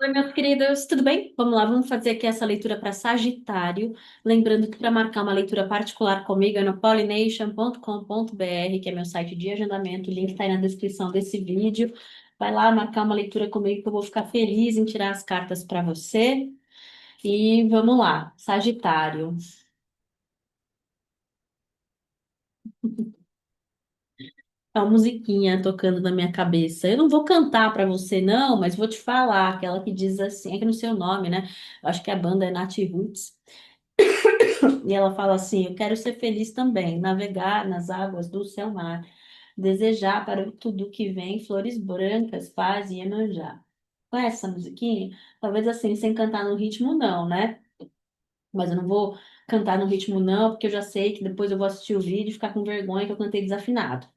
Oi, meus queridos, tudo bem? Vamos lá, vamos fazer aqui essa leitura para Sagitário. Lembrando que para marcar uma leitura particular comigo é no pollination.com.br, que é meu site de agendamento. O link está aí na descrição desse vídeo. Vai lá marcar uma leitura comigo que eu vou ficar feliz em tirar as cartas para você. E vamos lá, Sagitário. A musiquinha tocando na minha cabeça. Eu não vou cantar para você, não, mas vou te falar aquela que diz assim, é que no seu nome, né? Eu acho que a banda é Nath Roots. E ela fala assim: Eu quero ser feliz também, navegar nas águas do seu mar, desejar para tudo que vem flores brancas, paz e Iemanjá. Conhece essa musiquinha? Talvez assim, sem cantar no ritmo, não, né? Mas eu não vou cantar no ritmo, não, porque eu já sei que depois eu vou assistir o vídeo e ficar com vergonha que eu cantei desafinado.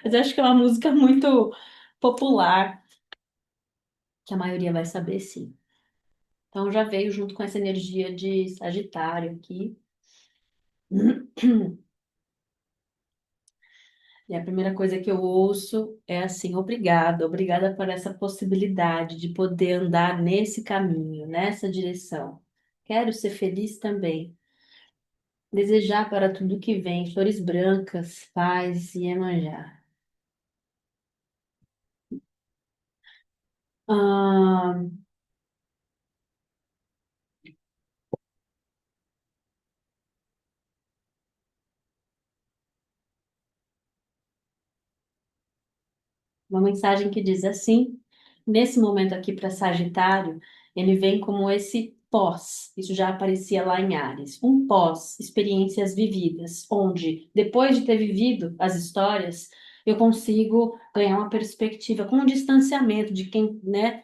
Mas eu acho que é uma música muito popular, que a maioria vai saber, sim. Então já veio junto com essa energia de Sagitário aqui. E a primeira coisa que eu ouço é assim, obrigada, obrigada por essa possibilidade de poder andar nesse caminho, nessa direção. Quero ser feliz também. Desejar para tudo que vem, flores brancas, paz e Iemanjá. Ah, uma mensagem que diz assim: nesse momento aqui para Sagitário, ele vem como esse pós, isso já aparecia lá em Áries, um pós, experiências vividas, onde depois de ter vivido as histórias, eu consigo ganhar uma perspectiva com um distanciamento de quem, né?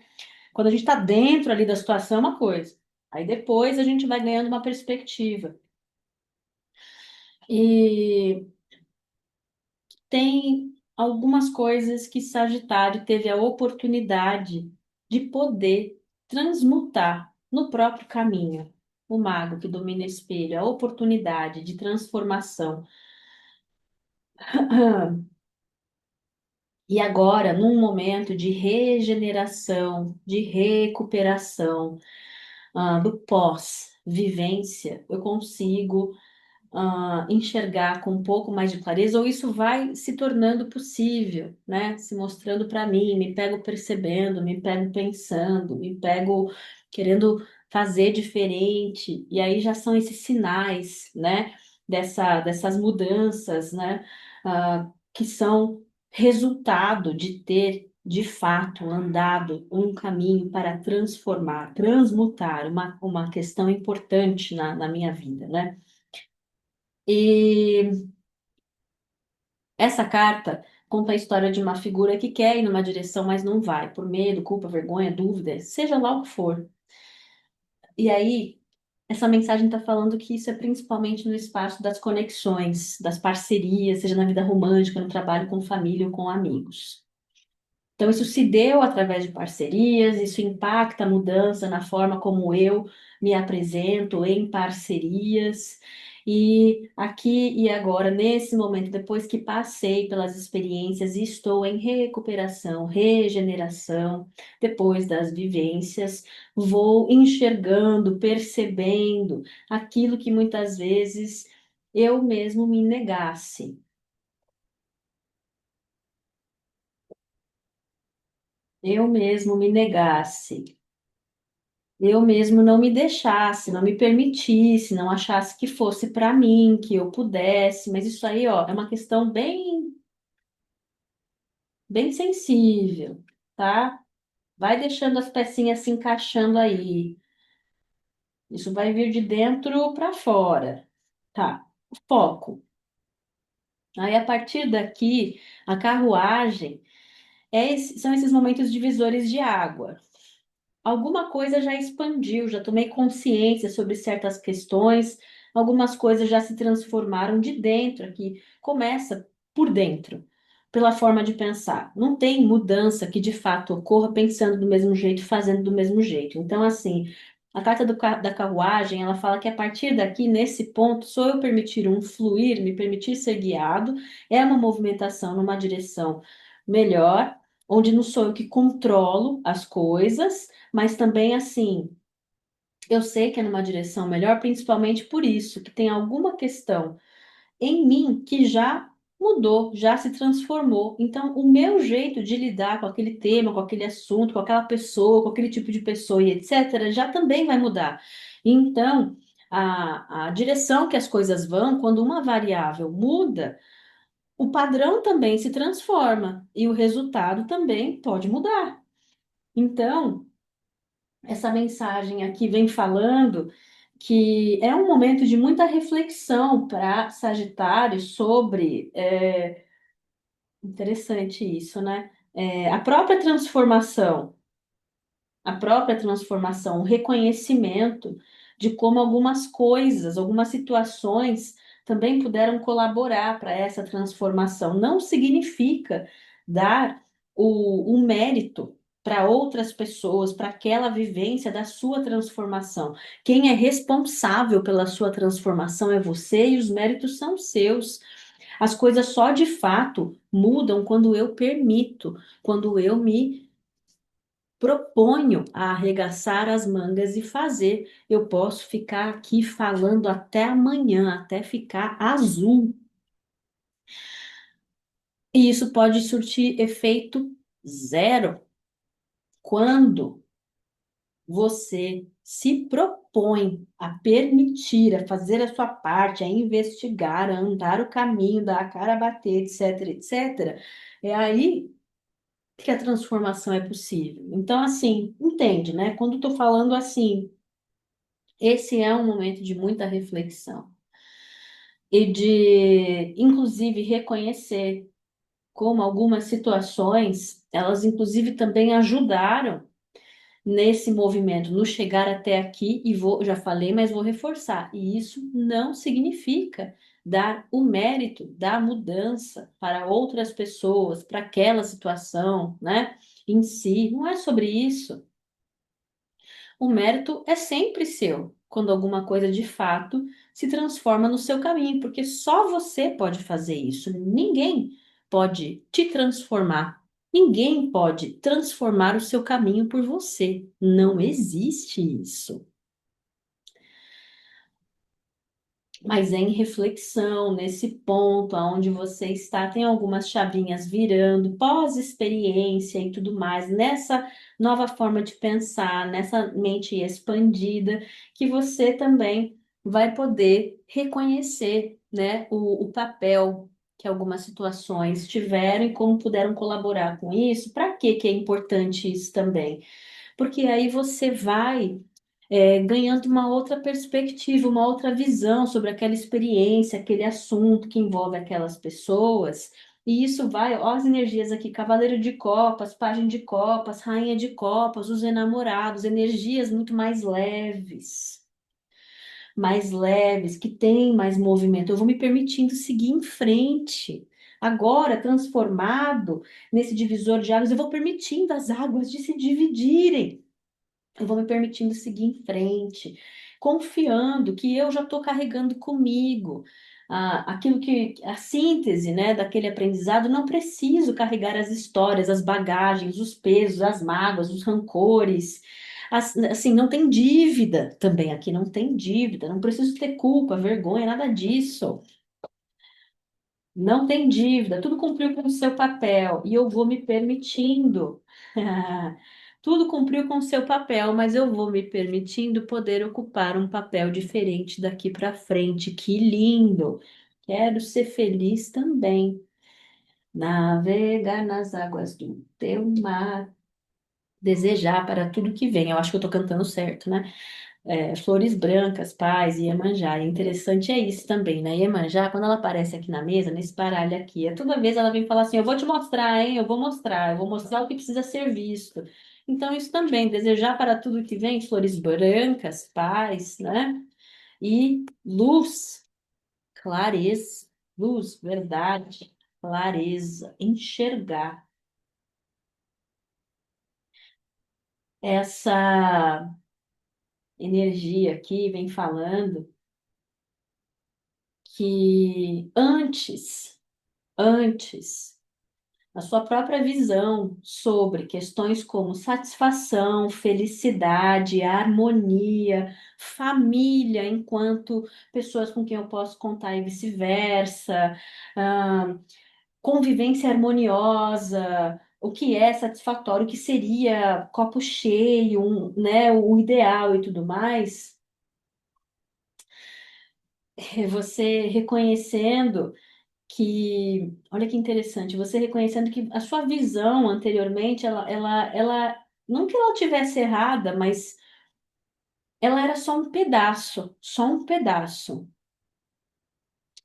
Quando a gente está dentro ali da situação é uma coisa, aí depois a gente vai ganhando uma perspectiva. E tem algumas coisas que Sagitário teve a oportunidade de poder transmutar no próprio caminho. O mago que domina o espelho, a oportunidade de transformação. E agora, num momento de regeneração, de recuperação, do pós-vivência, eu consigo enxergar com um pouco mais de clareza, ou isso vai se tornando possível, né? Se mostrando para mim, me pego percebendo, me pego pensando, me pego querendo fazer diferente, e aí já são esses sinais, né? Dessas mudanças, né? Que são resultado de ter de fato andado um caminho para transformar, transmutar uma questão importante na minha vida, né? E essa carta conta a história de uma figura que quer ir numa direção, mas não vai, por medo, culpa, vergonha, dúvida, seja lá o que for. E aí, essa mensagem está falando que isso é principalmente no espaço das conexões, das parcerias, seja na vida romântica, no trabalho com família ou com amigos. Então, isso se deu através de parcerias, isso impacta a mudança na forma como eu me apresento em parcerias. E aqui e agora, nesse momento, depois que passei pelas experiências e estou em recuperação, regeneração, depois das vivências, vou enxergando, percebendo aquilo que muitas vezes eu mesmo me negasse. Eu mesmo me negasse. Eu mesmo não me deixasse, não me permitisse, não achasse que fosse para mim, que eu pudesse, mas isso aí, ó, é uma questão bem sensível, tá? Vai deixando as pecinhas se encaixando aí. Isso vai vir de dentro para fora, tá? Foco. Aí a partir daqui, a carruagem são esses momentos divisores de água. Alguma coisa já expandiu, já tomei consciência sobre certas questões, algumas coisas já se transformaram de dentro aqui. Começa por dentro, pela forma de pensar. Não tem mudança que de fato ocorra pensando do mesmo jeito, fazendo do mesmo jeito. Então, assim, a carta da carruagem, ela fala que a partir daqui, nesse ponto, sou eu permitir um fluir, me permitir ser guiado, é uma movimentação numa direção melhor. onde não sou eu que controlo as coisas, mas também assim, eu sei que é numa direção melhor, principalmente por isso, que tem alguma questão em mim que já mudou, já se transformou. Então, o meu jeito de lidar com aquele tema, com aquele assunto, com aquela pessoa, com aquele tipo de pessoa e etc., já também vai mudar. Então, a direção que as coisas vão, quando uma variável muda, o padrão também se transforma e o resultado também pode mudar. Então, essa mensagem aqui vem falando que é um momento de muita reflexão para Sagitário sobre. Interessante isso, né? A própria transformação, o reconhecimento de como algumas coisas, algumas situações também puderam colaborar para essa transformação. Não significa dar o mérito para outras pessoas, para aquela vivência da sua transformação. Quem é responsável pela sua transformação é você e os méritos são seus. As coisas só de fato mudam quando eu permito, quando eu me proponho a arregaçar as mangas e fazer. Eu posso ficar aqui falando até amanhã, até ficar azul. E isso pode surtir efeito zero quando você se propõe a permitir, a fazer a sua parte, a investigar, a andar o caminho, dar a cara a bater, etc, etc. É aí que a transformação é possível. Então, assim, entende, né? Quando estou falando assim, esse é um momento de muita reflexão e de, inclusive, reconhecer como algumas situações, elas, inclusive, também ajudaram nesse movimento, no chegar até aqui, e vou, já falei, mas vou reforçar. E isso não significa dar o mérito da mudança para outras pessoas, para aquela situação, né? Em si, não é sobre isso. O mérito é sempre seu, quando alguma coisa de fato se transforma no seu caminho, porque só você pode fazer isso. Ninguém pode te transformar. Ninguém pode transformar o seu caminho por você. Não existe isso. Mas é em reflexão, nesse ponto aonde você está, tem algumas chavinhas virando, pós-experiência e tudo mais, nessa nova forma de pensar, nessa mente expandida, que você também vai poder reconhecer, né, o papel que algumas situações tiveram e como puderam colaborar com isso. Para que é importante isso também? Porque aí você vai ganhando uma outra perspectiva, uma outra visão sobre aquela experiência, aquele assunto que envolve aquelas pessoas. E isso vai, ó, as energias aqui, Cavaleiro de Copas, Pajem de Copas, Rainha de Copas, os enamorados, energias muito mais leves, que têm mais movimento. Eu vou me permitindo seguir em frente. Agora, transformado nesse divisor de águas, eu vou permitindo as águas de se dividirem. Eu vou me permitindo seguir em frente, confiando que eu já estou carregando comigo. Aquilo que a síntese, né, daquele aprendizado, não preciso carregar as histórias, as bagagens, os pesos, as mágoas, os rancores. Assim, não tem dívida também aqui, não tem dívida, não preciso ter culpa, vergonha, nada disso. Não tem dívida, tudo cumpriu com o seu papel e eu vou me permitindo. Tudo cumpriu com o seu papel, mas eu vou me permitindo poder ocupar um papel diferente daqui para frente. Que lindo! Quero ser feliz também. Navegar nas águas do teu mar, desejar para tudo que vem. Eu acho que eu estou cantando certo, né? Flores brancas, paz, Iemanjá. E interessante é isso também, né? Iemanjá, quando ela aparece aqui na mesa, nesse baralho aqui, toda vez ela vem falar assim: eu vou te mostrar, hein? Eu vou mostrar o que precisa ser visto. Então, isso também, desejar para tudo que vem, flores brancas, paz, né? E luz, clareza, luz, verdade, clareza, enxergar. Essa energia aqui vem falando que antes a sua própria visão sobre questões como satisfação, felicidade, harmonia, família, enquanto pessoas com quem eu posso contar e vice-versa, ah, convivência harmoniosa, o que é satisfatório, o que seria copo cheio, né, o ideal e tudo mais, é você reconhecendo olha que interessante, você reconhecendo que a sua visão anteriormente, não que ela tivesse errada, mas ela era só um pedaço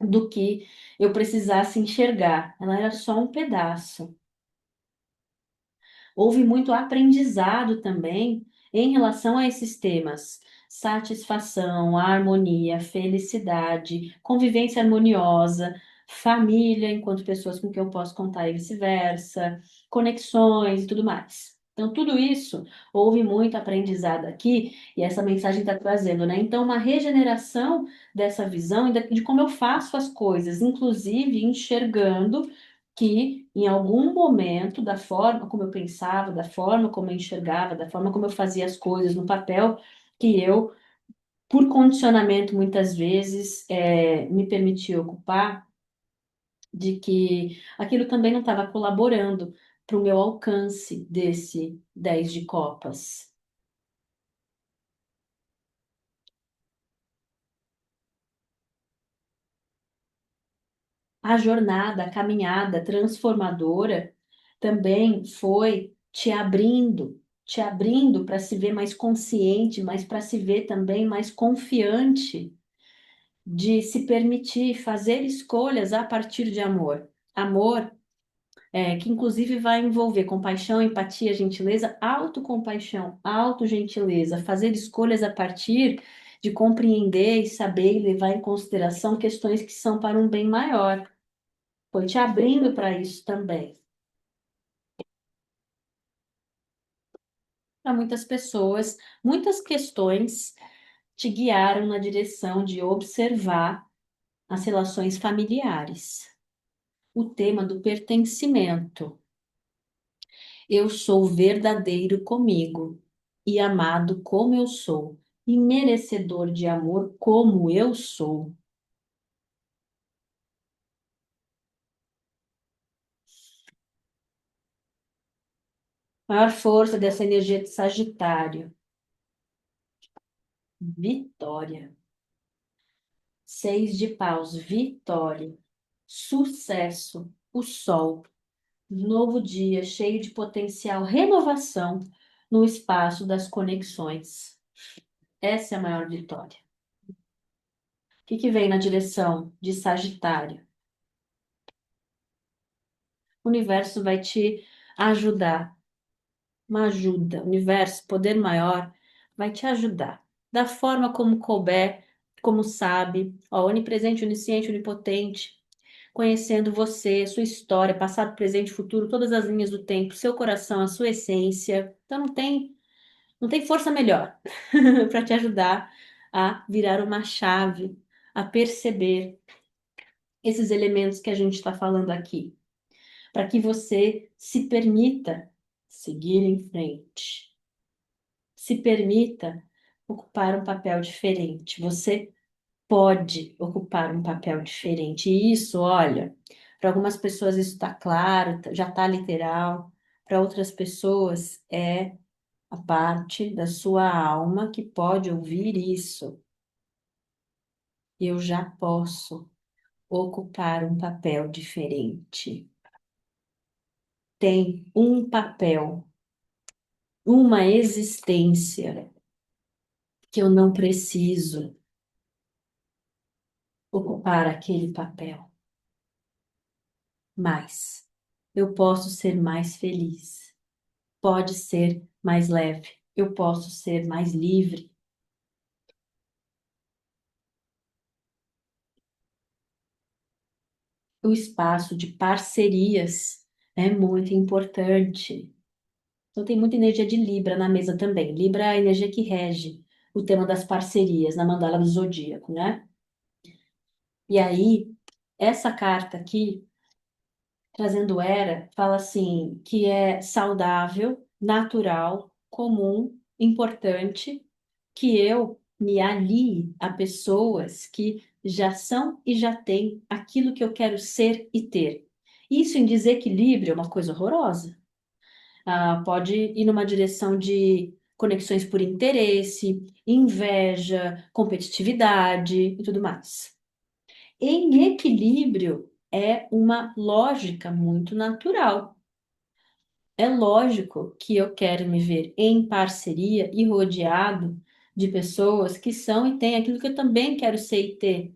do que eu precisasse enxergar. Ela era só um pedaço. Houve muito aprendizado também em relação a esses temas: satisfação, harmonia, felicidade, convivência harmoniosa, família, enquanto pessoas com quem eu posso contar e vice-versa, conexões e tudo mais. Então, tudo isso, houve muito aprendizado aqui, e essa mensagem está trazendo, né? Então, uma regeneração dessa visão e de como eu faço as coisas, inclusive enxergando que em algum momento, da forma como eu pensava, da forma como eu enxergava, da forma como eu fazia as coisas no papel, que eu, por condicionamento, muitas vezes, me permitia ocupar, de que aquilo também não estava colaborando para o meu alcance desse 10 de copas. A jornada, a caminhada transformadora também foi te abrindo para se ver mais consciente, mas para se ver também mais confiante de se permitir fazer escolhas a partir de amor. Amor que inclusive vai envolver compaixão, empatia, gentileza, autocompaixão, autogentileza, fazer escolhas a partir de compreender e saber e levar em consideração questões que são para um bem maior. Foi te abrindo para isso também. Para muitas pessoas, muitas questões te guiaram na direção de observar as relações familiares. O tema do pertencimento. Eu sou verdadeiro comigo e amado como eu sou, e merecedor de amor como eu sou. Maior força dessa energia de Sagitário. Vitória. Seis de paus, vitória. Sucesso. O sol. Novo dia cheio de potencial renovação no espaço das conexões. Essa é a maior vitória. O que que vem na direção de Sagitário? O universo vai te ajudar. Uma ajuda. O universo, poder maior, vai te ajudar. Da forma como couber, como sabe, ó, onipresente, onisciente, onipotente, conhecendo você, sua história, passado, presente, futuro, todas as linhas do tempo, seu coração, a sua essência. Então não tem força melhor para te ajudar a virar uma chave, a perceber esses elementos que a gente está falando aqui, para que você se permita seguir em frente, se permita ocupar um papel diferente. Você pode ocupar um papel diferente. E isso, olha, para algumas pessoas isso está claro, já está literal, para outras pessoas é a parte da sua alma que pode ouvir isso. Eu já posso ocupar um papel diferente. Tem um papel, uma existência que eu não preciso ocupar aquele papel, mas eu posso ser mais feliz, pode ser mais leve, eu posso ser mais livre. O espaço de parcerias é muito importante. Então, tem muita energia de Libra na mesa também. Libra é a energia que rege o tema das parcerias na mandala do zodíaco, né? E aí, essa carta aqui trazendo era, fala assim, que é saudável, natural, comum, importante, que eu me alie a pessoas que já são e já têm aquilo que eu quero ser e ter. Isso em desequilíbrio é uma coisa horrorosa. Pode ir numa direção de conexões por interesse, inveja, competitividade e tudo mais. Em equilíbrio é uma lógica muito natural. É lógico que eu quero me ver em parceria e rodeado de pessoas que são e têm aquilo que eu também quero ser e ter.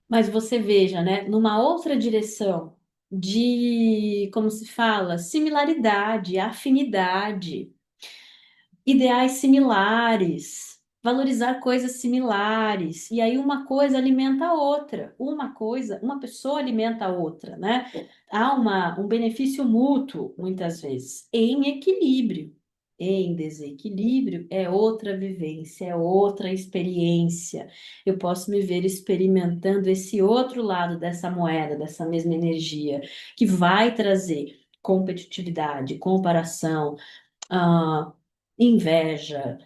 Mas você veja, né, numa outra direção de, como se fala, similaridade, afinidade, ideais similares, valorizar coisas similares. E aí uma coisa alimenta a outra. Uma coisa, uma pessoa alimenta a outra, né? Há um benefício mútuo, muitas vezes, em equilíbrio. Em desequilíbrio é outra vivência, é outra experiência. Eu posso me ver experimentando esse outro lado dessa moeda, dessa mesma energia, que vai trazer competitividade, comparação, ah, inveja,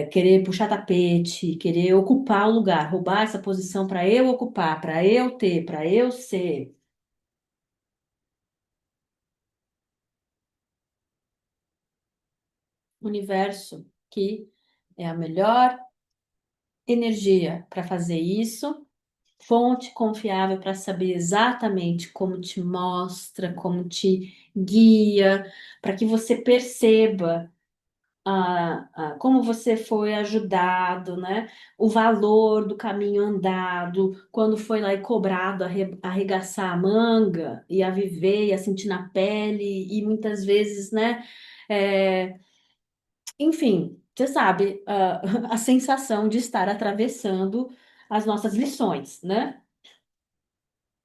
querer puxar tapete, querer ocupar o lugar, roubar essa posição para eu ocupar, para eu ter, para eu ser. Universo que é a melhor energia para fazer isso, fonte confiável para saber exatamente como te mostra, como te guia, para que você perceba como você foi ajudado, né? O valor do caminho andado, quando foi lá e cobrado arregaçar a manga e a viver e a sentir na pele, e muitas vezes, né? é, Enfim, você sabe, a sensação de estar atravessando as nossas lições, né?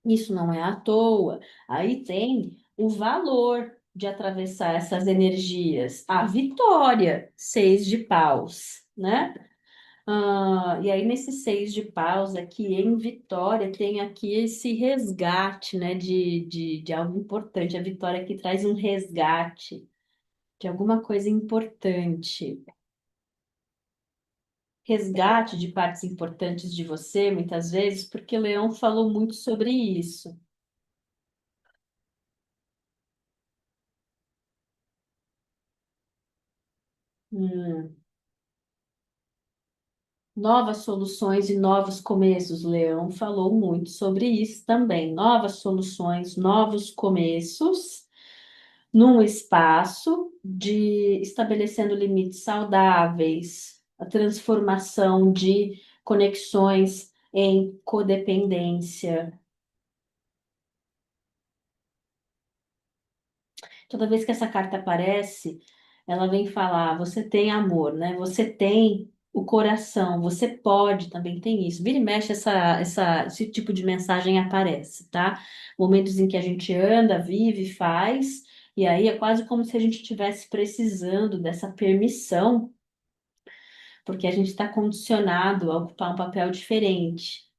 Isso não é à toa. Aí tem o valor de atravessar essas energias. A vitória, 6 de paus, né? E aí, nesse 6 de paus aqui em Vitória, tem aqui esse resgate, né, de algo importante. A Vitória aqui traz um resgate de alguma coisa importante. Resgate de partes importantes de você, muitas vezes, porque o Leão falou muito sobre isso. Hum. Novas soluções e novos começos. Leão falou muito sobre isso também. Novas soluções, novos começos, num espaço de estabelecendo limites saudáveis, a transformação de conexões em codependência. Toda vez que essa carta aparece, ela vem falar: você tem amor, né? Você tem o coração, você pode, também tem isso. Vira e mexe, esse tipo de mensagem aparece, tá? Momentos em que a gente anda, vive, faz, e aí é quase como se a gente estivesse precisando dessa permissão, porque a gente está condicionado a ocupar um papel diferente.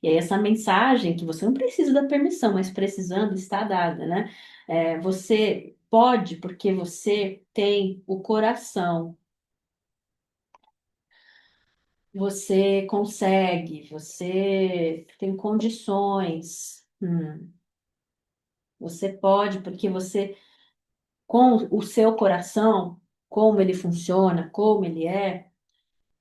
E aí, essa mensagem, que você não precisa da permissão, mas precisando, está dada, né? Você pode, porque você tem o coração, você consegue, você tem condições. Você pode, porque você, com o seu coração, como ele funciona, como ele é.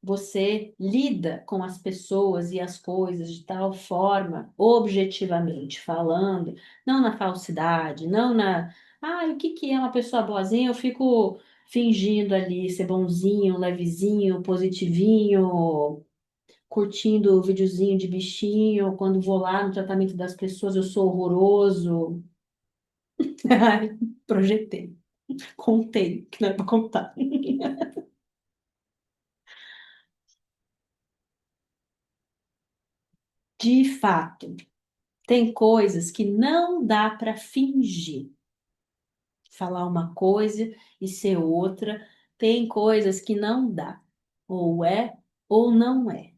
Você lida com as pessoas e as coisas de tal forma, objetivamente falando, não na falsidade, não na, o que que é uma pessoa boazinha? Eu fico fingindo ali ser bonzinho, levezinho, positivinho, curtindo o videozinho de bichinho, quando vou lá no tratamento das pessoas eu sou horroroso. Ai, projetei, contei, que não é para contar. De fato. Tem coisas que não dá para fingir. Falar uma coisa e ser outra. Tem coisas que não dá. Ou é ou não é.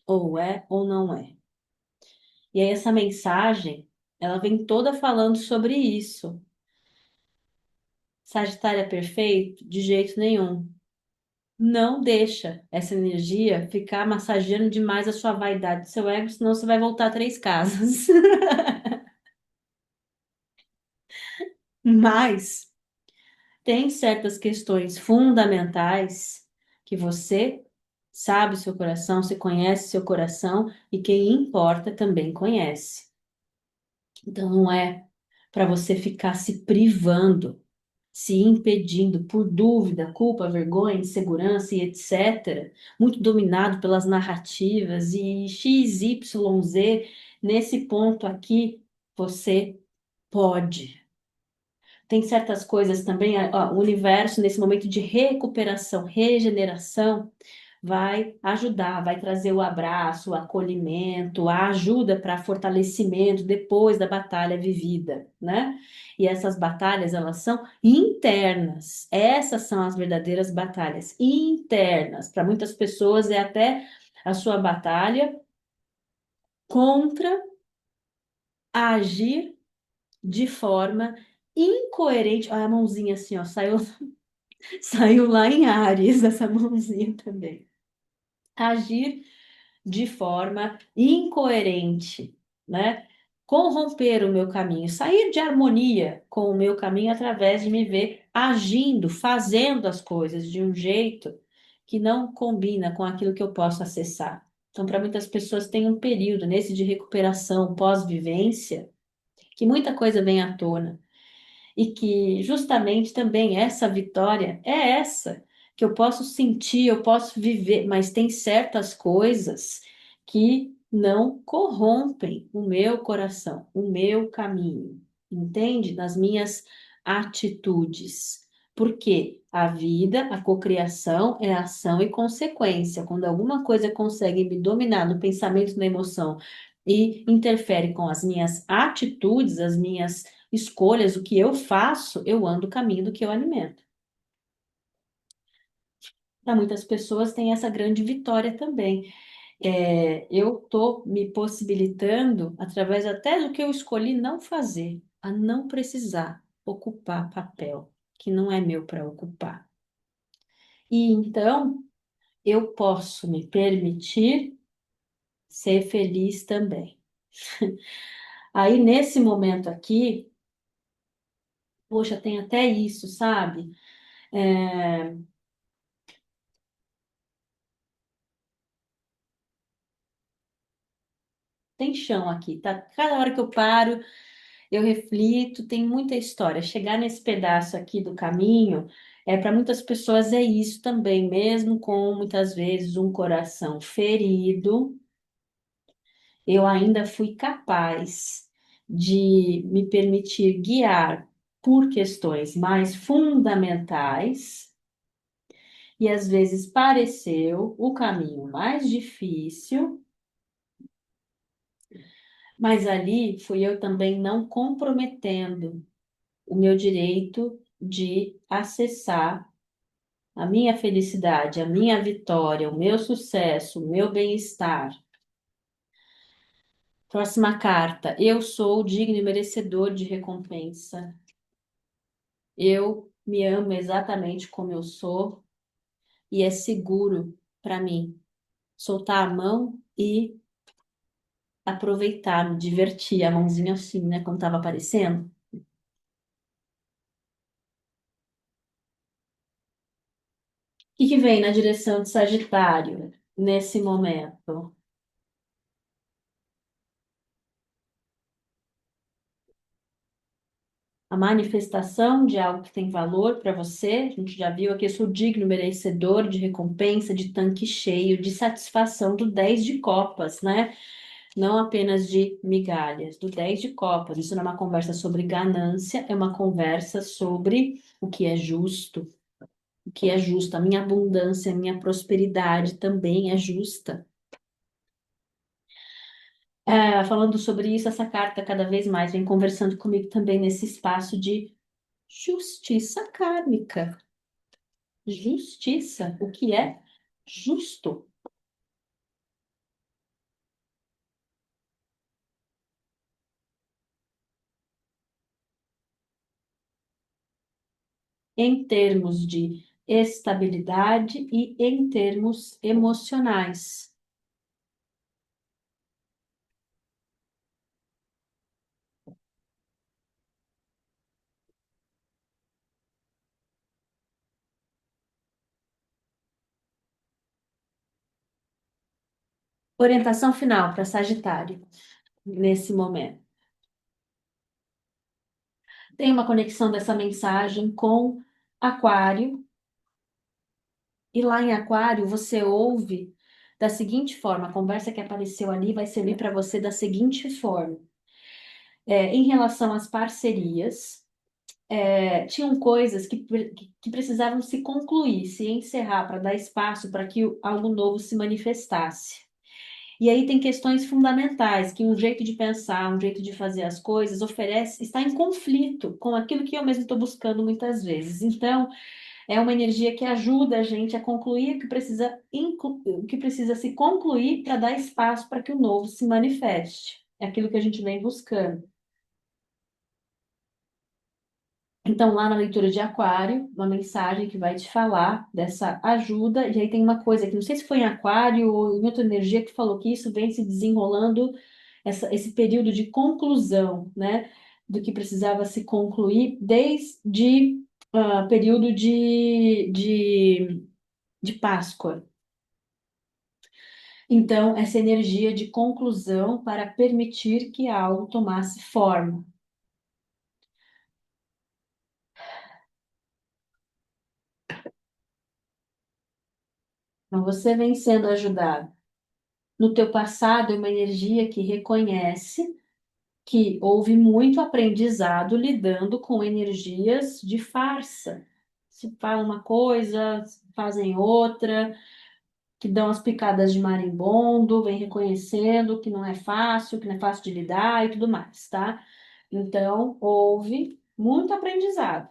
Ou é ou não é. E aí essa mensagem. Ela vem toda falando sobre isso. Sagitário é perfeito? De jeito nenhum. Não deixa essa energia ficar massageando demais a sua vaidade, seu ego, senão você vai voltar três casas. Mas tem certas questões fundamentais que você sabe o seu coração, você conhece seu coração e quem importa também conhece. Então não é para você ficar se privando, se impedindo por dúvida, culpa, vergonha, insegurança e etc., muito dominado pelas narrativas e X, Y, Z, nesse ponto aqui, você pode. Tem certas coisas também, ó, o universo, nesse momento de recuperação, regeneração, vai ajudar, vai trazer o abraço, o acolhimento, a ajuda para fortalecimento depois da batalha vivida, né? E essas batalhas, elas são internas. Essas são as verdadeiras batalhas internas. Para muitas pessoas é até a sua batalha contra agir de forma incoerente. Olha a mãozinha assim, ó, saiu, saiu lá em Áries essa mãozinha também. Agir de forma incoerente, né? Corromper o meu caminho, sair de harmonia com o meu caminho através de me ver agindo, fazendo as coisas de um jeito que não combina com aquilo que eu posso acessar. Então, para muitas pessoas tem um período nesse de recuperação pós-vivência que muita coisa vem à tona e que justamente também essa vitória é essa que eu posso sentir, eu posso viver, mas tem certas coisas que não corrompem o meu coração, o meu caminho, entende? Nas minhas atitudes. Porque a vida, a cocriação é ação e consequência. Quando alguma coisa consegue me dominar no pensamento, na emoção e interfere com as minhas atitudes, as minhas escolhas, o que eu faço, eu ando o caminho do que eu alimento. Para muitas pessoas tem essa grande vitória também. Eu estou me possibilitando, através até do que eu escolhi não fazer, a não precisar ocupar papel que não é meu para ocupar. E então eu posso me permitir ser feliz também. Aí, nesse momento aqui, poxa, tem até isso, sabe? É, tem chão aqui, tá? Cada hora que eu paro, eu reflito, tem muita história. Chegar nesse pedaço aqui do caminho, para muitas pessoas é isso também, mesmo com muitas vezes um coração ferido, eu ainda fui capaz de me permitir guiar por questões mais fundamentais, e às vezes pareceu o caminho mais difícil, mas ali fui eu também não comprometendo o meu direito de acessar a minha felicidade, a minha vitória, o meu sucesso, o meu bem-estar. Próxima carta. Eu sou digno e merecedor de recompensa. Eu me amo exatamente como eu sou e é seguro para mim soltar a mão e aproveitar, me divertir, a mãozinha assim, né, como estava aparecendo. O que vem na direção de Sagitário nesse momento? A manifestação de algo que tem valor para você. A gente já viu aqui, eu sou digno, merecedor de recompensa, de tanque cheio, de satisfação do 10 de copas, né? Não apenas de migalhas, do 10 de copas. Isso não é uma conversa sobre ganância, é uma conversa sobre o que é justo. O que é justo, a minha abundância, a minha prosperidade também é justa. Falando sobre isso, essa carta cada vez mais vem conversando comigo também nesse espaço de justiça kármica. Justiça, o que é justo. em termos de estabilidade e em termos emocionais. Orientação final para Sagitário, nesse momento. Tem uma conexão dessa mensagem com Aquário, e lá em Aquário você ouve da seguinte forma: a conversa que apareceu ali vai servir para você da seguinte forma. Em relação às parcerias, tinham coisas que precisavam se concluir, se encerrar, para dar espaço para que algo novo se manifestasse. E aí tem questões fundamentais, que um jeito de pensar, um jeito de fazer as coisas oferece, está em conflito com aquilo que eu mesmo estou buscando muitas vezes. Então, é uma energia que ajuda a gente a concluir o que precisa se concluir para dar espaço para que o novo se manifeste. É aquilo que a gente vem buscando. Então, lá na leitura de Aquário, uma mensagem que vai te falar dessa ajuda, e aí tem uma coisa que não sei se foi em Aquário ou em outra energia que falou que isso vem se desenrolando, esse período de conclusão, né, do que precisava se concluir desde período de Páscoa. Então, essa energia de conclusão para permitir que algo tomasse forma. Então, você vem sendo ajudado. No teu passado, é uma energia que reconhece que houve muito aprendizado lidando com energias de farsa. Se fala uma coisa, fazem outra, que dão as picadas de marimbondo, vem reconhecendo que não é fácil de lidar e tudo mais, tá? Então, houve muito aprendizado.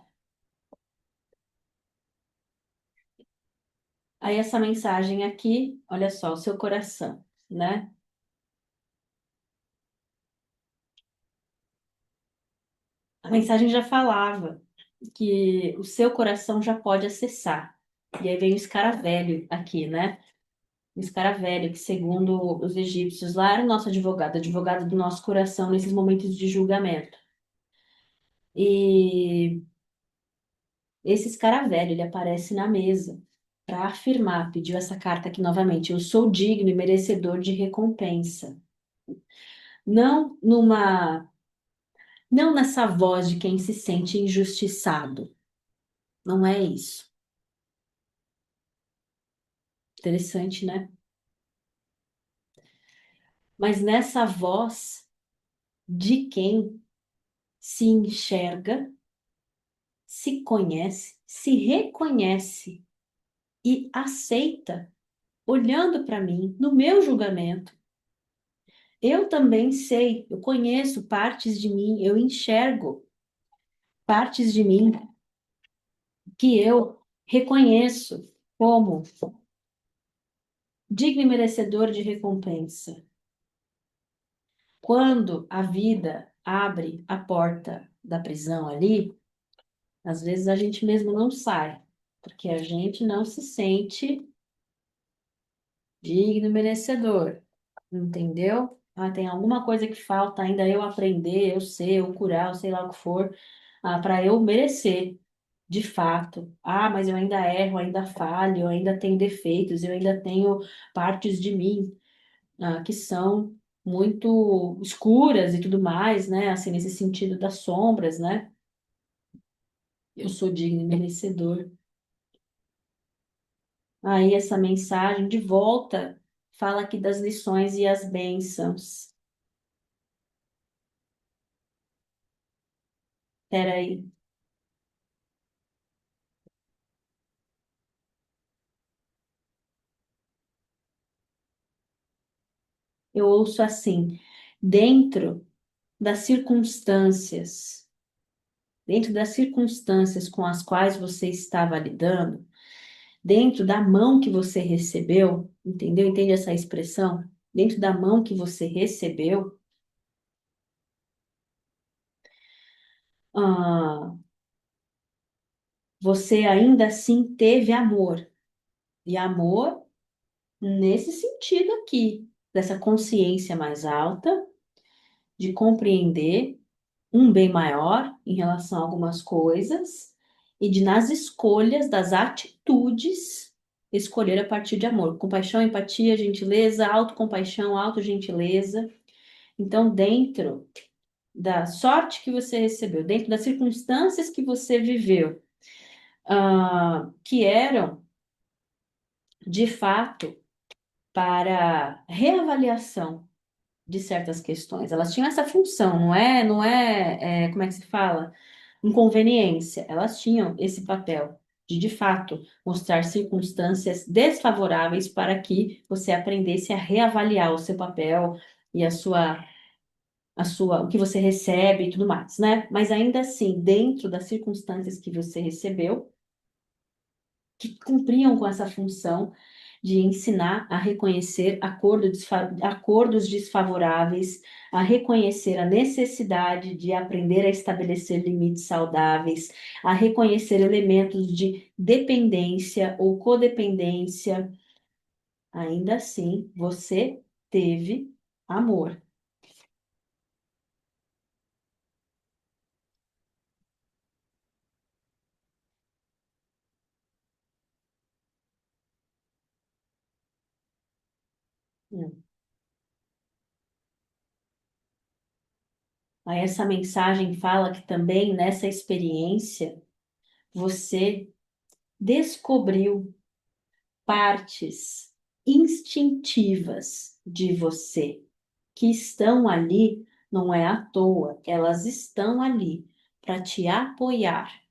Aí essa mensagem aqui, olha só, o seu coração, né? A mensagem já falava que o seu coração já pode acessar. E aí vem o escaravelho aqui, né? O escaravelho, que segundo os egípcios lá era o nosso advogado, advogado do nosso coração nesses momentos de julgamento. E esse escaravelho, ele aparece na mesa para afirmar, pediu essa carta aqui novamente, eu sou digno e merecedor de recompensa. Não não nessa voz de quem se sente injustiçado. Não é isso. Interessante, né? Mas nessa voz de quem se enxerga, se conhece, se reconhece e aceita, olhando para mim, no meu julgamento. Eu também sei, eu conheço partes de mim, eu enxergo partes de mim que eu reconheço como digno e merecedor de recompensa. Quando a vida abre a porta da prisão ali, às vezes a gente mesmo não sai, porque a gente não se sente digno e merecedor, entendeu? Ah, tem alguma coisa que falta ainda eu aprender, eu ser, eu curar, eu sei lá o que for, para eu merecer, de fato. Ah, mas eu ainda erro, ainda falho, eu ainda tenho defeitos, eu ainda tenho partes de mim, que são muito escuras e tudo mais, né? Assim, nesse sentido das sombras, né? Eu sou digno e merecedor. Aí essa mensagem de volta fala aqui das lições e as bênçãos. Peraí, eu ouço assim, dentro das circunstâncias, dentro das circunstâncias com as quais você estava lidando, dentro da mão que você recebeu, entendeu? Entende essa expressão? Dentro da mão que você recebeu, ah, você ainda assim teve amor. E amor nesse sentido aqui, dessa consciência mais alta, de compreender um bem maior em relação a algumas coisas e de, nas escolhas das atitudes, escolher a partir de amor. Compaixão, empatia, gentileza, autocompaixão, autogentileza. Então, dentro da sorte que você recebeu, dentro das circunstâncias que você viveu, que eram, de fato, para reavaliação de certas questões. Elas tinham essa função, como é que se fala? Inconveniência. Elas tinham esse papel de fato, mostrar circunstâncias desfavoráveis para que você aprendesse a reavaliar o seu papel e o que você recebe e tudo mais, né? Mas ainda assim, dentro das circunstâncias que você recebeu, que cumpriam com essa função de ensinar a reconhecer acordos desfavoráveis, a reconhecer a necessidade de aprender a estabelecer limites saudáveis, a reconhecer elementos de dependência ou codependência. Ainda assim, você teve amor. Hum. Aí essa mensagem fala que também nessa experiência você descobriu partes instintivas de você que estão ali, não é à toa, elas estão ali para te apoiar,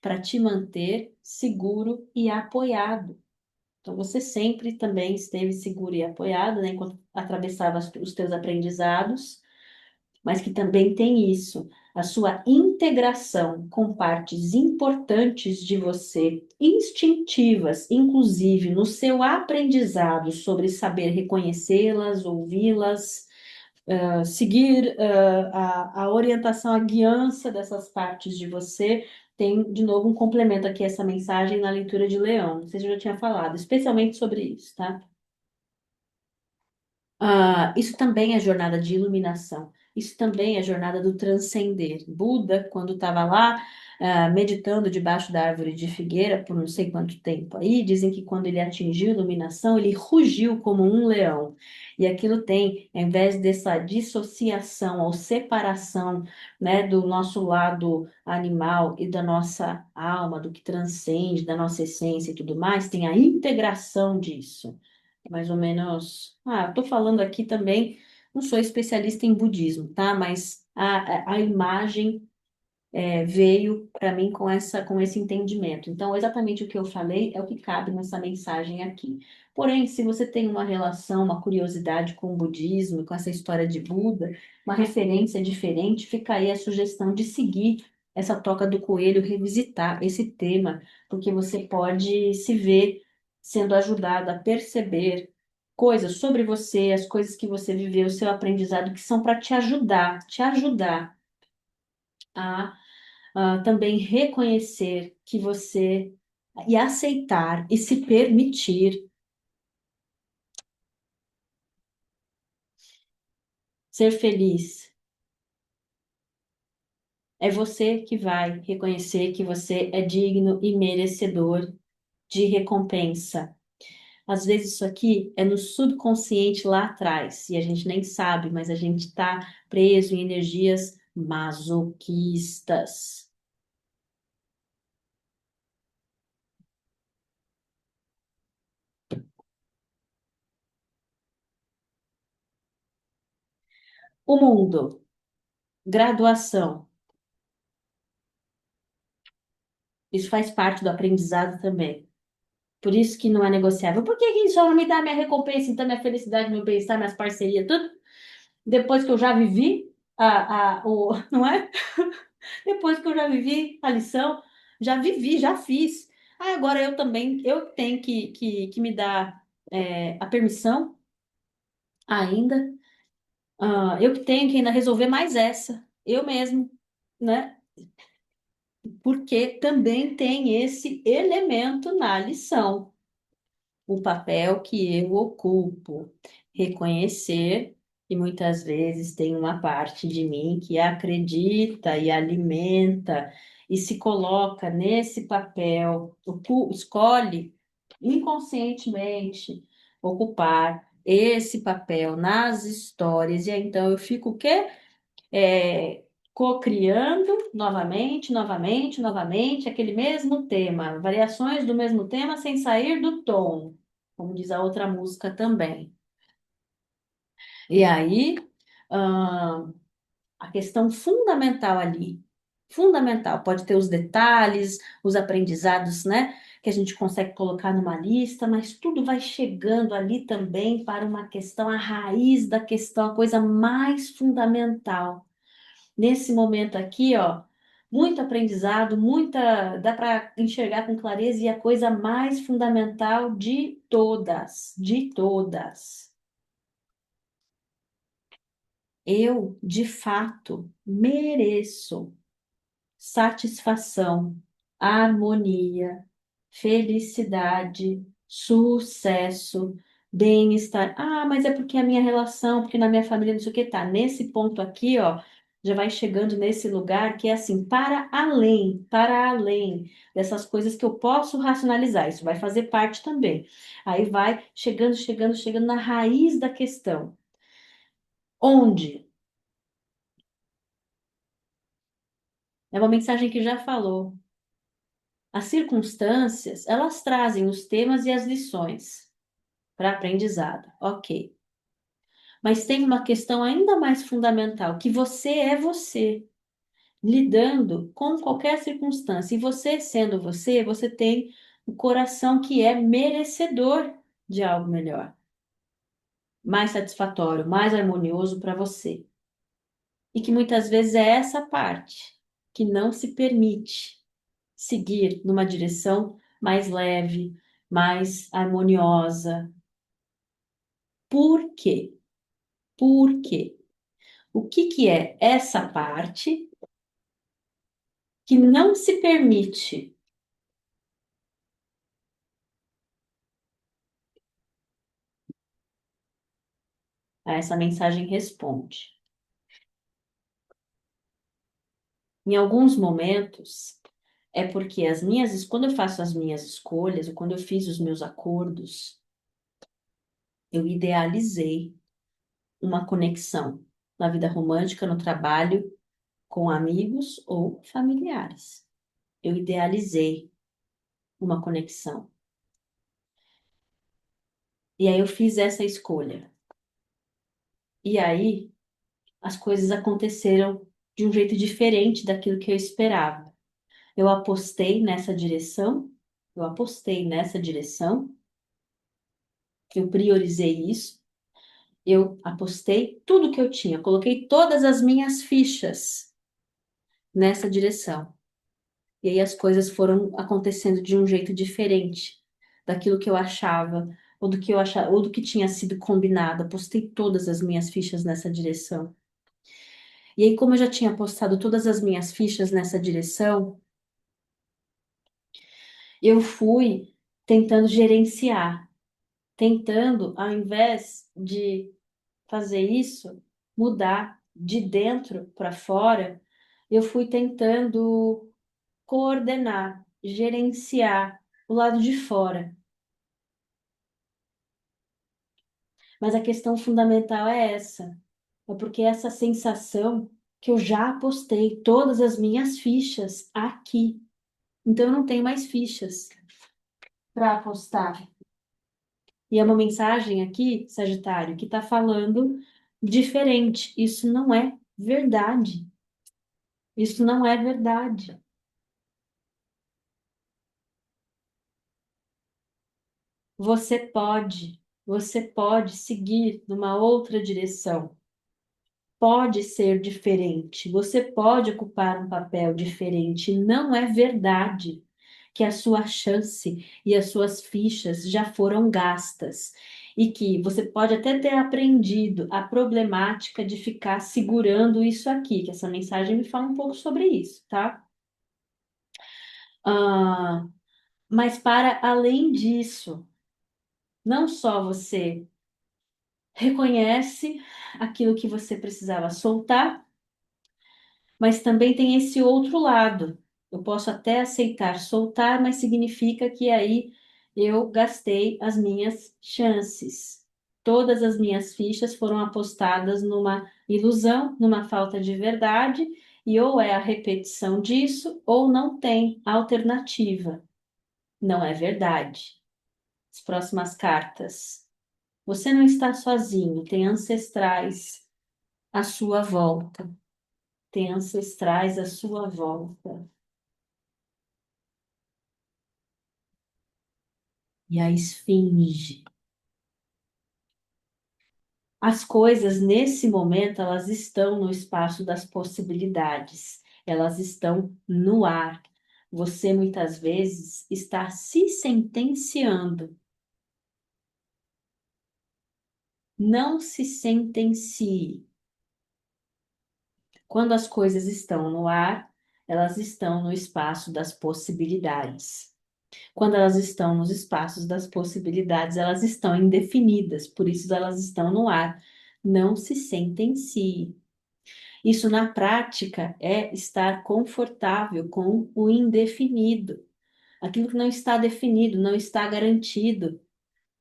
para te manter seguro e apoiado. Então, você sempre também esteve seguro e apoiado, né, enquanto atravessava os teus aprendizados, mas que também tem isso, a sua integração com partes importantes de você, instintivas, inclusive no seu aprendizado sobre saber reconhecê-las, ouvi-las, seguir a orientação, a guiança dessas partes de você. Tem, de novo, um complemento aqui essa mensagem na leitura de Leão. Não sei se eu já tinha falado, especialmente sobre isso, tá? Isso também é jornada de iluminação. Isso também é jornada do transcender. Buda, quando estava lá, meditando debaixo da árvore de figueira por não sei quanto tempo aí, dizem que quando ele atingiu a iluminação, ele rugiu como um leão. E aquilo tem, ao invés dessa dissociação ou separação, né, do nosso lado animal e da nossa alma, do que transcende, da nossa essência e tudo mais, tem a integração disso mais ou menos. Estou falando aqui também, não sou especialista em budismo, tá? Mas a imagem veio para mim com esse entendimento. Então, exatamente o que eu falei é o que cabe nessa mensagem aqui. Porém, se você tem uma relação, uma curiosidade com o budismo, com essa história de Buda, uma referência diferente, fica aí a sugestão de seguir essa toca do coelho, revisitar esse tema, porque você pode se ver sendo ajudado a perceber coisas sobre você, as coisas que você viveu, o seu aprendizado, que são para te ajudar a também reconhecer que você e aceitar e se permitir ser feliz. É você que vai reconhecer que você é digno e merecedor de recompensa. Às vezes isso aqui é no subconsciente lá atrás e a gente nem sabe, mas a gente está preso em energias masoquistas. O mundo, graduação, isso faz parte do aprendizado também. Por isso que não é negociável. Por que que só não me dá minha recompensa, então minha felicidade, meu bem-estar, minhas parcerias, tudo? Depois que eu já vivi não é? Depois que eu já vivi a lição, já vivi, já fiz. Agora eu também, eu tenho que me dar a permissão ainda. Eu que tenho que ainda resolver mais essa. Eu mesmo, né? porque também tem esse elemento na lição. O papel que eu ocupo, reconhecer que muitas vezes tem uma parte de mim que acredita e alimenta e se coloca nesse papel, escolhe inconscientemente ocupar esse papel nas histórias, e aí, então eu fico o quê? Co-criando novamente, novamente, novamente, aquele mesmo tema, variações do mesmo tema sem sair do tom, como diz a outra música também. E aí, ah, a questão fundamental ali, fundamental, pode ter os detalhes, os aprendizados, né, que a gente consegue colocar numa lista, mas tudo vai chegando ali também para uma questão, a raiz da questão, a coisa mais fundamental nesse momento aqui, ó, muito aprendizado, dá para enxergar com clareza e a coisa mais fundamental de todas. Eu, de fato, mereço satisfação, harmonia, felicidade, sucesso, bem-estar. Ah, mas é porque a minha relação, porque na minha família, não sei o que tá. Nesse ponto aqui, ó, já vai chegando nesse lugar que é assim, para além dessas coisas que eu posso racionalizar. Isso vai fazer parte também. Aí vai chegando, chegando, chegando na raiz da questão. Onde? É uma mensagem que já falou. As circunstâncias, elas trazem os temas e as lições para aprendizado, ok. Mas tem uma questão ainda mais fundamental, que você é você, lidando com qualquer circunstância. E você sendo você, você tem o coração que é merecedor de algo melhor, mais satisfatório, mais harmonioso para você. E que muitas vezes é essa parte que não se permite seguir numa direção mais leve, mais harmoniosa. Por quê? Por quê? O que que é essa parte que não se permite? A essa mensagem responde. Em alguns momentos, é porque quando eu faço as minhas escolhas, ou quando eu fiz os meus acordos, eu idealizei uma conexão na vida romântica, no trabalho, com amigos ou familiares. Eu idealizei uma conexão. E aí eu fiz essa escolha. E aí as coisas aconteceram de um jeito diferente daquilo que eu esperava. Eu apostei nessa direção, eu apostei nessa direção, eu priorizei isso, eu apostei tudo que eu tinha, coloquei todas as minhas fichas nessa direção. E aí as coisas foram acontecendo de um jeito diferente daquilo que eu achava, ou do que eu achava, ou do que tinha sido combinado. Apostei todas as minhas fichas nessa direção. E aí, como eu já tinha apostado todas as minhas fichas nessa direção, eu fui tentando gerenciar, tentando, ao invés de fazer isso, mudar de dentro para fora, eu fui tentando coordenar, gerenciar o lado de fora. Mas a questão fundamental é essa, é porque essa sensação que eu já apostei todas as minhas fichas aqui, então eu não tenho mais fichas para apostar. E é uma mensagem aqui, Sagitário, que está falando diferente. Isso não é verdade. Isso não é verdade. Você pode seguir numa outra direção. Pode ser diferente. Você pode ocupar um papel diferente. Não é verdade que a sua chance e as suas fichas já foram gastas e que você pode até ter aprendido a problemática de ficar segurando isso aqui, que essa mensagem me fala um pouco sobre isso, tá? Ah, mas para além disso, não só você reconhece aquilo que você precisava soltar, mas também tem esse outro lado. Eu posso até aceitar soltar, mas significa que aí eu gastei as minhas chances. Todas as minhas fichas foram apostadas numa ilusão, numa falta de verdade, e ou é a repetição disso, ou não tem alternativa. Não é verdade. As próximas cartas. Você não está sozinho, tem ancestrais à sua volta. Tem ancestrais à sua volta. E a esfinge. As coisas nesse momento, elas estão no espaço das possibilidades. Elas estão no ar. Você muitas vezes está se sentenciando. Não se sentencie. Quando as coisas estão no ar, elas estão no espaço das possibilidades. Quando elas estão nos espaços das possibilidades, elas estão indefinidas, por isso elas estão no ar. Não se sentencie. Isso na prática é estar confortável com o indefinido. Aquilo que não está definido, não está garantido,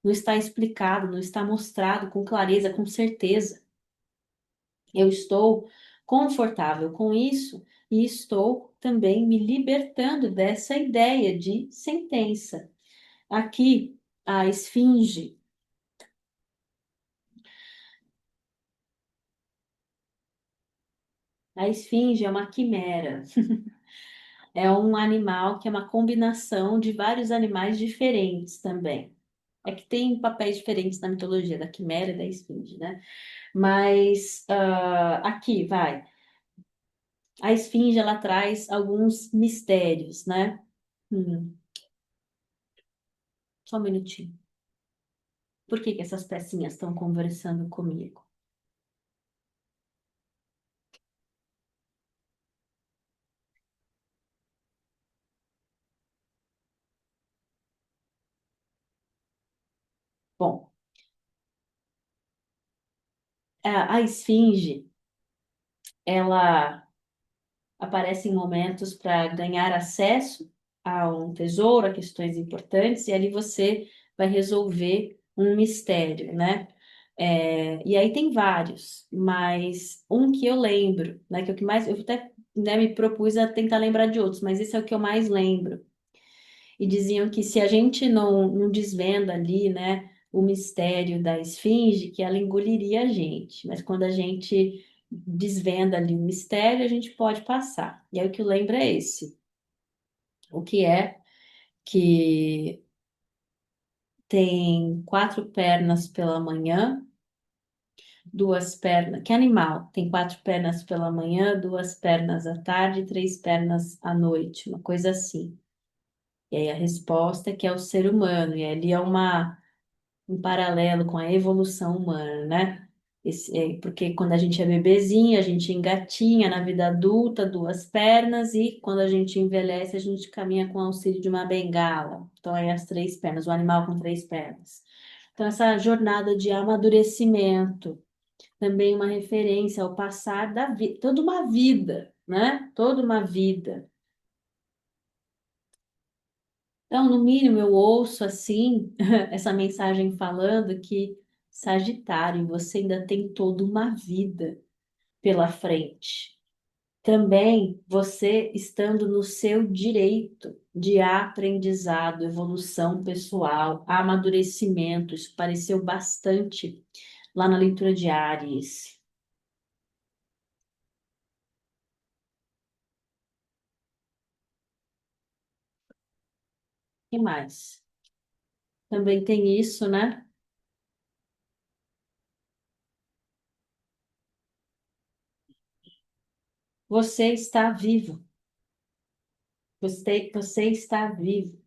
não está explicado, não está mostrado com clareza, com certeza. Eu estou confortável com isso e estou também me libertando dessa ideia de sentença. Aqui, a esfinge. A esfinge é uma quimera. É um animal que é uma combinação de vários animais diferentes também. É que tem papéis diferentes na mitologia da quimera e da esfinge, né? Mas aqui vai. A esfinge ela traz alguns mistérios, né? Hum, só um minutinho. Por que que essas pecinhas estão conversando comigo? Bom, a esfinge ela aparece em momentos para ganhar acesso a um tesouro, a questões importantes, e ali você vai resolver um mistério, né? E aí tem vários, mas um que eu lembro, né, que é o que mais, eu até, né, me propus a tentar lembrar de outros, mas esse é o que eu mais lembro. E diziam que se a gente não desvenda ali, né, o mistério da esfinge, que ela engoliria a gente. Mas quando a gente desvenda ali o mistério, a gente pode passar. E aí o que eu lembro é esse. O que é que tem quatro pernas pela manhã, duas pernas. Que animal? Tem quatro pernas pela manhã, duas pernas à tarde, três pernas à noite, uma coisa assim. E aí a resposta é que é o ser humano, e ali é um paralelo com a evolução humana, né? Porque quando a gente é bebezinho, a gente engatinha na vida adulta, duas pernas, e quando a gente envelhece, a gente caminha com o auxílio de uma bengala. Então, aí as três pernas, o animal com três pernas. Então, essa jornada de amadurecimento, também uma referência ao passar da vida, toda uma vida, né? Toda uma vida. Então, no mínimo, eu ouço assim essa mensagem falando que Sagitário, você ainda tem toda uma vida pela frente. Também você estando no seu direito de aprendizado, evolução pessoal, amadurecimento, isso pareceu bastante lá na leitura de Áries. E mais? Também tem isso, né? Você está vivo. Você está vivo.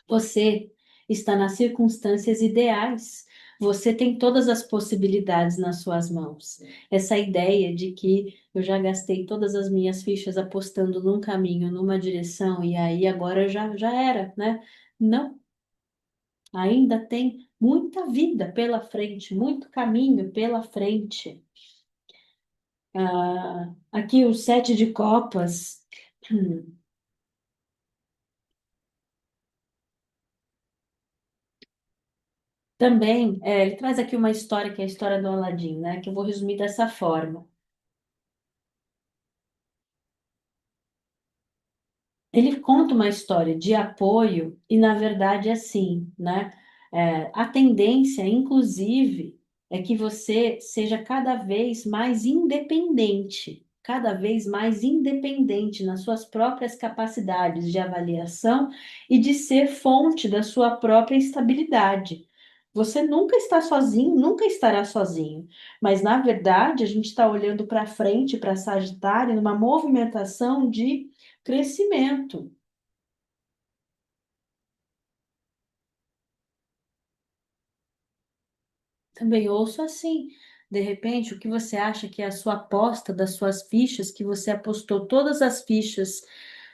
Você está nas circunstâncias ideais. Você tem todas as possibilidades nas suas mãos. Essa ideia de que eu já gastei todas as minhas fichas apostando num caminho, numa direção, e aí agora já era, né? Não, ainda tem muita vida pela frente, muito caminho pela frente. Aqui o sete de copas. Também, ele traz aqui uma história que é a história do Aladim, né? Que eu vou resumir dessa forma. Ele conta uma história de apoio e, na verdade, é assim, né? A tendência, inclusive, é que você seja cada vez mais independente nas suas próprias capacidades de avaliação e de ser fonte da sua própria estabilidade. Você nunca está sozinho, nunca estará sozinho. Mas, na verdade, a gente está olhando para frente, para Sagitário, numa movimentação de crescimento. Também ouço assim, de repente, o que você acha que é a sua aposta das suas fichas, que você apostou todas as fichas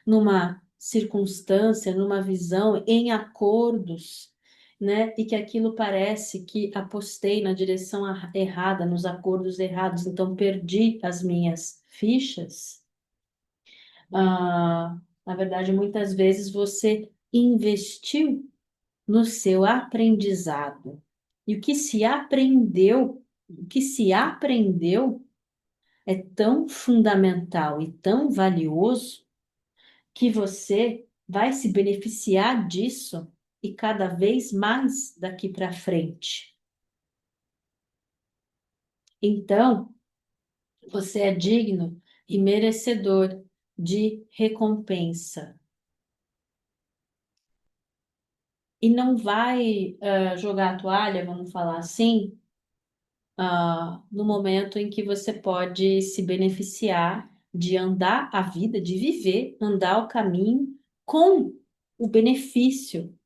numa circunstância, numa visão, em acordos, né? E que aquilo parece que apostei na direção errada, nos acordos errados, então perdi as minhas fichas. Na verdade, muitas vezes você investiu no seu aprendizado. E o que se aprendeu é tão fundamental e tão valioso que você vai se beneficiar disso e cada vez mais daqui para frente. Então, você é digno e merecedor de recompensa. E não vai, jogar a toalha, vamos falar assim, no momento em que você pode se beneficiar de andar a vida, de viver, andar o caminho com o benefício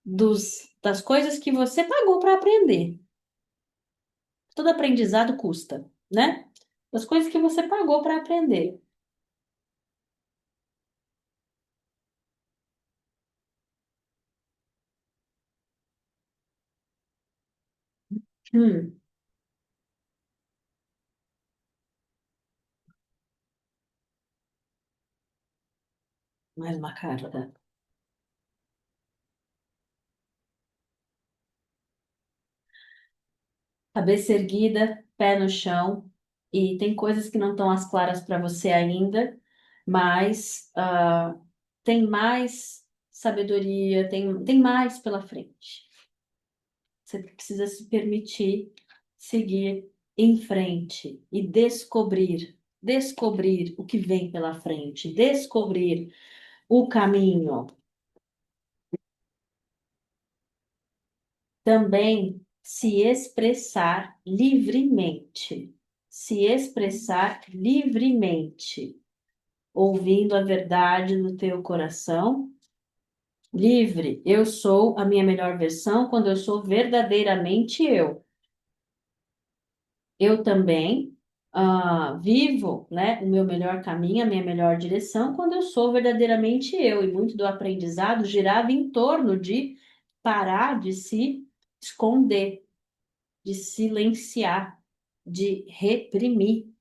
das coisas que você pagou para aprender. Todo aprendizado custa, né? Das coisas que você pagou para aprender. Hum, mais uma carta. Cabeça erguida, pé no chão, e tem coisas que não estão às claras para você ainda, mas tem mais sabedoria, tem mais pela frente. Você precisa se permitir seguir em frente e descobrir o que vem pela frente, descobrir o caminho. Também se expressar livremente. Se expressar livremente, ouvindo a verdade no teu coração. Livre, eu sou a minha melhor versão quando eu sou verdadeiramente eu. Eu também vivo, né, o meu melhor caminho, a minha melhor direção quando eu sou verdadeiramente eu. E muito do aprendizado girava em torno de parar de se esconder, de silenciar, de reprimir.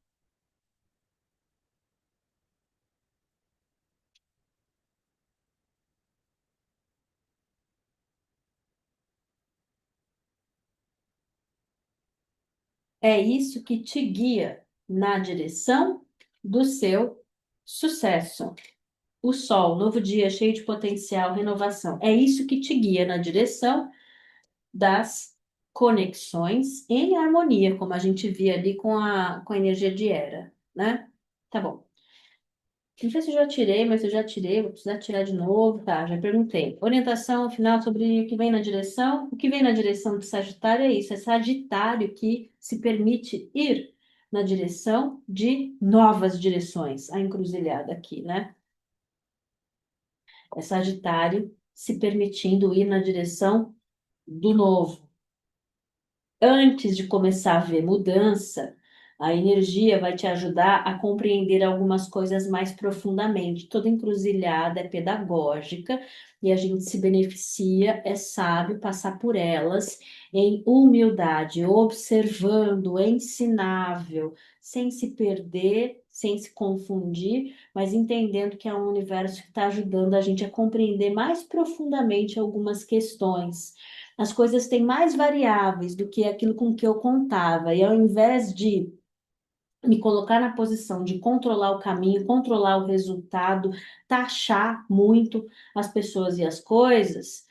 É isso que te guia na direção do seu sucesso. O sol, novo dia, cheio de potencial, renovação. É isso que te guia na direção das conexões em harmonia, como a gente via ali com a energia de Hera, né? Tá bom. Não sei se eu já tirei, mas eu já tirei, vou precisar tirar de novo. Tá, já perguntei. Orientação final sobre o que vem na direção. O que vem na direção do Sagitário é isso, é Sagitário que se permite ir na direção de novas direções. A encruzilhada aqui, né? É Sagitário se permitindo ir na direção do novo. Antes de começar a ver mudança, a energia vai te ajudar a compreender algumas coisas mais profundamente. Toda encruzilhada é pedagógica e a gente se beneficia, é sábio passar por elas em humildade, observando, ensinável, sem se perder, sem se confundir, mas entendendo que é um universo que está ajudando a gente a compreender mais profundamente algumas questões. As coisas têm mais variáveis do que aquilo com que eu contava, e ao invés de me colocar na posição de controlar o caminho, controlar o resultado, taxar muito as pessoas e as coisas,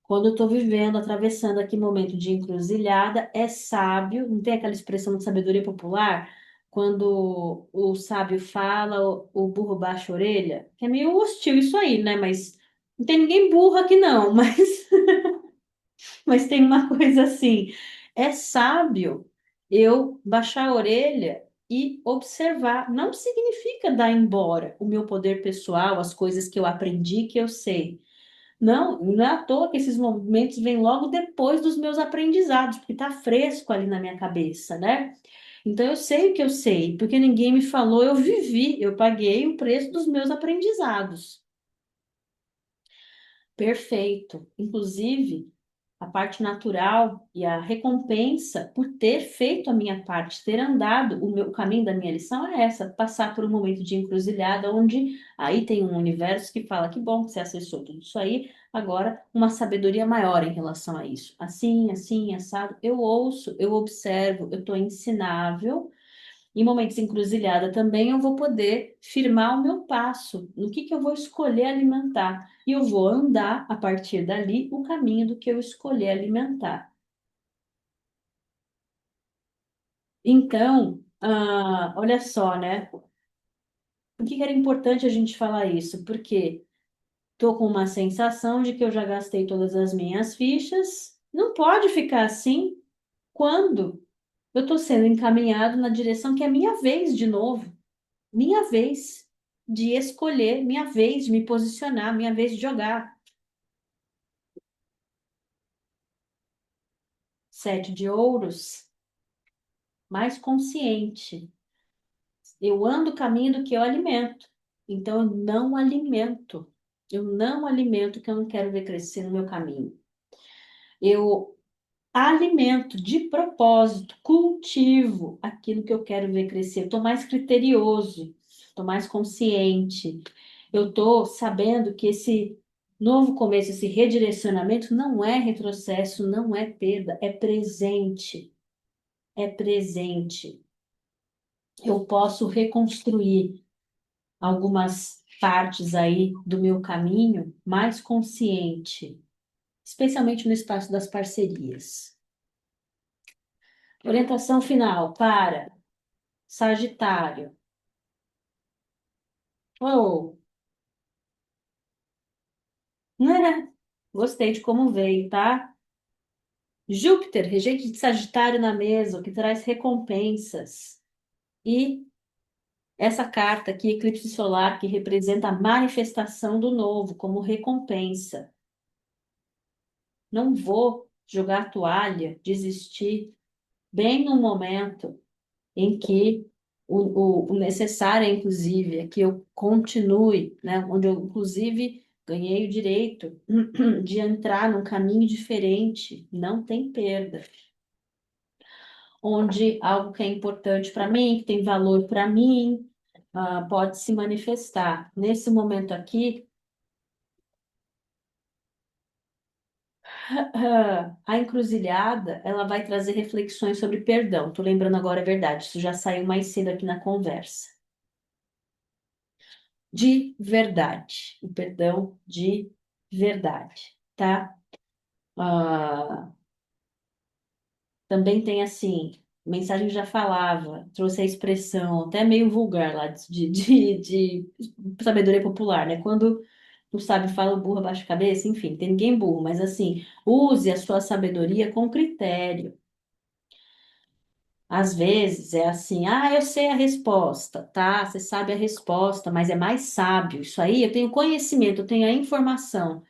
quando eu estou vivendo, atravessando aqui momento de encruzilhada, é sábio, não tem aquela expressão de sabedoria popular? Quando o sábio fala, o burro baixa a orelha, que é meio hostil isso aí, né? Mas não tem ninguém burro aqui não, mas tem uma coisa assim, é sábio eu baixar a orelha e observar. Não significa dar embora o meu poder pessoal, as coisas que eu aprendi, que eu sei. Não, não é à toa que esses movimentos vêm logo depois dos meus aprendizados, porque está fresco ali na minha cabeça, né? Então eu sei o que eu sei, porque ninguém me falou, eu vivi, eu paguei o preço dos meus aprendizados. Perfeito. Inclusive, a parte natural e a recompensa por ter feito a minha parte, ter andado o caminho da minha lição é essa, passar por um momento de encruzilhada, onde aí tem um universo que fala que bom que você acessou tudo isso aí, agora uma sabedoria maior em relação a isso. Assim, assim, assado, eu ouço, eu observo, eu estou ensinável. Em momentos de encruzilhada também eu vou poder firmar o meu passo, no que eu vou escolher alimentar. E eu vou andar a partir dali o caminho do que eu escolher alimentar. Então, olha só, né? Por que que era importante a gente falar isso? Porque estou com uma sensação de que eu já gastei todas as minhas fichas. Não pode ficar assim quando eu estou sendo encaminhado na direção que é minha vez de novo. Minha vez de escolher, minha vez de me posicionar, minha vez de jogar. Sete de ouros, mais consciente. Eu ando o caminho do que eu alimento. Então, eu não alimento. Eu não alimento o que eu não quero ver crescer no meu caminho. Eu alimento de propósito, cultivo aquilo que eu quero ver crescer. Estou mais criterioso, estou mais consciente. Eu estou sabendo que esse novo começo, esse redirecionamento não é retrocesso, não é perda, é presente. É presente. Eu posso reconstruir algumas partes aí do meu caminho mais consciente, especialmente no espaço das parcerias. Orientação final para Sagitário. Oh, né? Gostei de como veio, tá? Júpiter, regente de Sagitário na mesa, o que traz recompensas. E essa carta aqui, eclipse solar, que representa a manifestação do novo como recompensa. Não vou jogar a toalha, desistir, bem no momento em que o necessário, inclusive, é que eu continue, né? Onde eu, inclusive, ganhei o direito de entrar num caminho diferente, não tem perda. Onde algo que é importante para mim, que tem valor para mim, pode se manifestar. Nesse momento aqui, a encruzilhada, ela vai trazer reflexões sobre perdão. Tô lembrando agora, é verdade, isso já saiu mais cedo aqui na conversa. De verdade, o perdão de verdade, tá? Ah, também tem assim, mensagem já falava, trouxe a expressão até meio vulgar lá de sabedoria popular, né? Quando o sábio fala, o burro abaixa a cabeça, enfim, tem ninguém burro, mas assim, use a sua sabedoria com critério. Às vezes é assim, eu sei a resposta, tá? Você sabe a resposta, mas é mais sábio. Isso aí, eu tenho conhecimento, eu tenho a informação.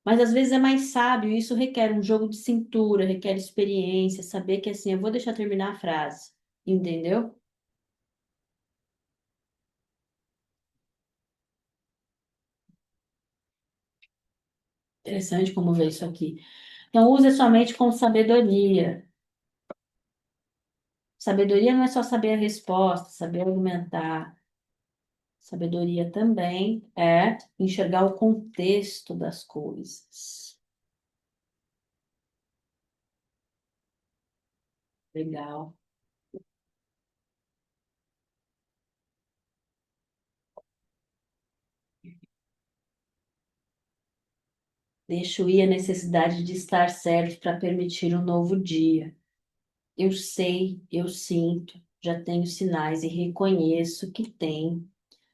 Mas às vezes é mais sábio, e isso requer um jogo de cintura, requer experiência, saber que assim, eu vou deixar terminar a frase, entendeu? Interessante como ver isso aqui. Então, use a sua mente com sabedoria. Sabedoria não é só saber a resposta, saber argumentar. Sabedoria também é enxergar o contexto das coisas. Legal. Deixo ir a necessidade de estar certo para permitir um novo dia. Eu sei, eu sinto, já tenho sinais e reconheço que tem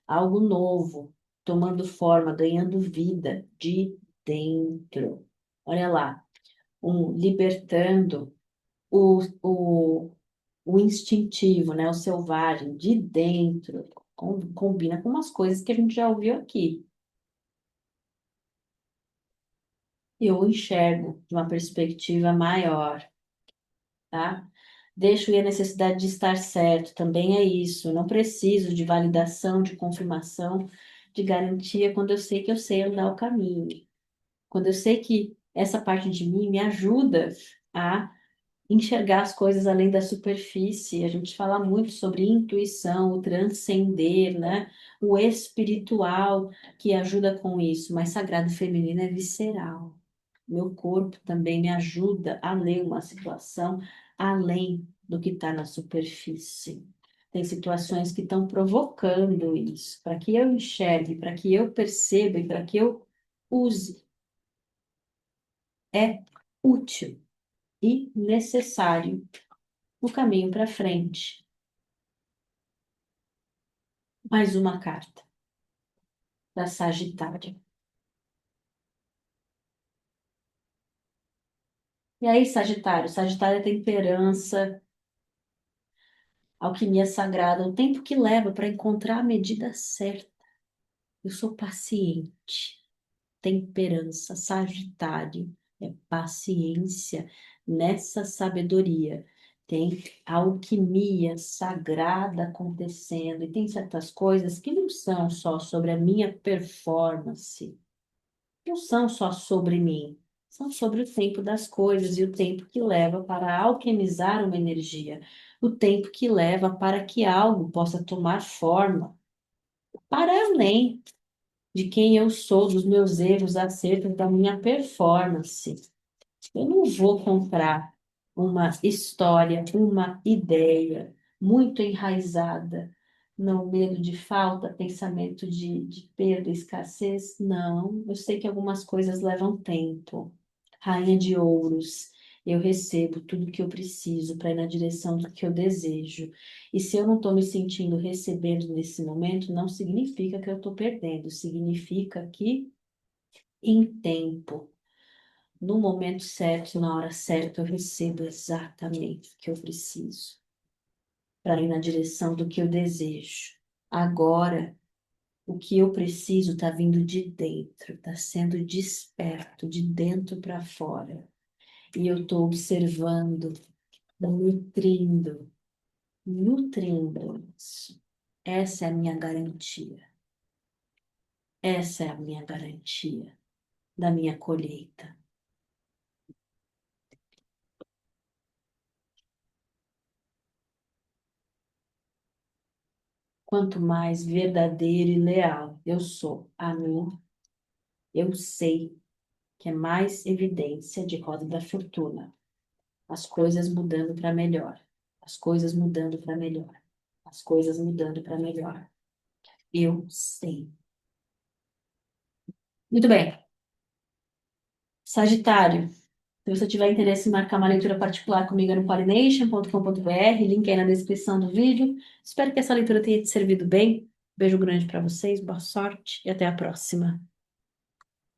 algo novo tomando forma, ganhando vida de dentro. Olha lá, libertando o, o, o instintivo, né, o selvagem de dentro. Combina com umas coisas que a gente já ouviu aqui. Eu enxergo de uma perspectiva maior, tá? Deixo ir a necessidade de estar certo, também é isso. Eu não preciso de validação, de confirmação, de garantia quando eu sei andar o caminho. Quando eu sei que essa parte de mim me ajuda a enxergar as coisas além da superfície. A gente fala muito sobre intuição, o transcender, né? O espiritual que ajuda com isso, mas sagrado feminino é visceral. Meu corpo também me ajuda a ler uma situação além do que está na superfície. Tem situações que estão provocando isso, para que eu enxergue, para que eu perceba e para que eu use. É útil e necessário o caminho para frente. Mais uma carta da Sagitário. E aí, Sagitário? Sagitário é temperança, alquimia sagrada, o tempo que leva para encontrar a medida certa. Eu sou paciente. Temperança, Sagitário, é paciência nessa sabedoria. Tem alquimia sagrada acontecendo, e tem certas coisas que não são só sobre a minha performance, não são só sobre mim, são sobre o tempo das coisas e o tempo que leva para alquimizar uma energia, o tempo que leva para que algo possa tomar forma, para além de quem eu sou, dos meus erros, acertos, da minha performance. Eu não vou comprar uma história, uma ideia muito enraizada no medo de falta, pensamento de perda, escassez. Não, eu sei que algumas coisas levam tempo. Rainha de Ouros, eu recebo tudo que eu preciso para ir na direção do que eu desejo. E se eu não estou me sentindo recebendo nesse momento, não significa que eu estou perdendo, significa que em tempo. No momento certo, na hora certa, eu recebo exatamente o que eu preciso para ir na direção do que eu desejo. Agora, o que eu preciso está vindo de dentro, está sendo desperto, de dentro para fora. E eu estou observando, nutrindo, nutrindo isso. Essa é a minha garantia. Essa é a minha garantia da minha colheita. Quanto mais verdadeiro e leal eu sou a mim, eu sei que é mais evidência de roda da fortuna. As coisas mudando para melhor. As coisas mudando para melhor. As coisas mudando para melhor. Eu sei. Muito bem. Sagitário, se você tiver interesse em marcar uma leitura particular comigo é no pollination.com.br, link aí na descrição do vídeo. Espero que essa leitura tenha te servido bem. Beijo grande para vocês, boa sorte e até a próxima.